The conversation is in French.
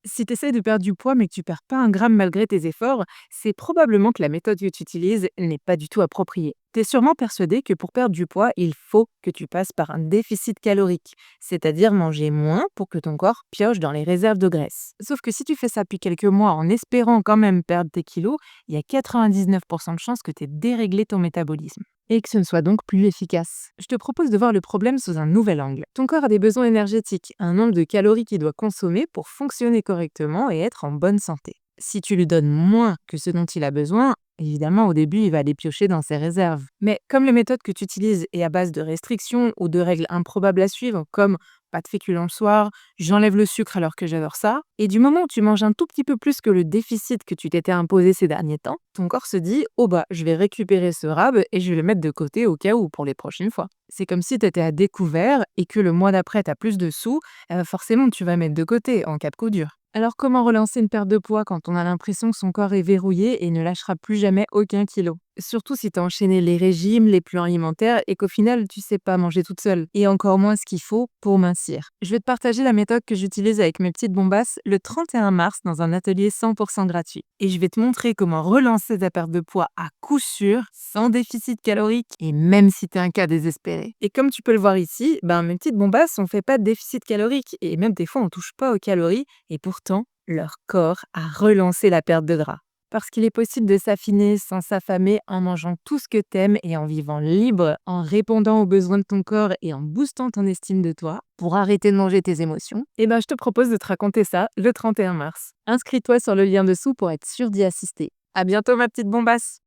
Si tu essaies de perdre du poids mais que tu perds pas un gramme malgré tes efforts, c'est probablement que la méthode que tu utilises n'est pas du tout appropriée. Tu es sûrement persuadé que pour perdre du poids, il faut que tu passes par un déficit calorique, c'est-à-dire manger moins pour que ton corps pioche dans les réserves de graisse. Sauf que si tu fais ça depuis quelques mois en espérant quand même perdre tes kilos, il y a 99% de chances que tu aies déréglé ton métabolisme et que ce ne soit donc plus efficace. Je te propose de voir le problème sous un nouvel angle. Ton corps a des besoins énergétiques, un nombre de calories qu'il doit consommer pour fonctionner correctement et être en bonne santé. Si tu lui donnes moins que ce dont il a besoin, évidemment, au début, il va aller piocher dans ses réserves. Mais comme la méthode que tu utilises est à base de restrictions ou de règles improbables à suivre, comme pas de féculents le soir, j'enlève le sucre alors que j'adore ça, et du moment où tu manges un tout petit peu plus que le déficit que tu t'étais imposé ces derniers temps, ton corps se dit « Oh bah, je vais récupérer ce rab et je vais le mettre de côté au cas où pour les prochaines fois ». C'est comme si tu étais à découvert et que le mois d'après, tu as plus de sous, forcément tu vas mettre de côté en cas de coup dur. Alors comment relancer une perte de poids quand on a l'impression que son corps est verrouillé et ne lâchera plus jamais aucun kilo? Surtout si tu as enchaîné les régimes, les plans alimentaires et qu'au final tu sais pas manger toute seule et encore moins ce qu'il faut pour mincir. Je vais te partager la méthode que j'utilise avec mes petites bombasses le 31 mars dans un atelier 100% gratuit. Et je vais te montrer comment relancer ta perte de poids à coup sûr, sans déficit calorique et même si tu es un cas désespéré. Et comme tu peux le voir ici, mes petites bombasses on fait pas de déficit calorique et même des fois on touche pas aux calories et pourtant leur corps a relancé la perte de gras. Parce qu'il est possible de s'affiner sans s'affamer en mangeant tout ce que t'aimes et en vivant libre, en répondant aux besoins de ton corps et en boostant ton estime de toi pour arrêter de manger tes émotions. Je te propose de te raconter ça le 31 mars. Inscris-toi sur le lien dessous pour être sûr d'y assister. À bientôt ma petite bombasse!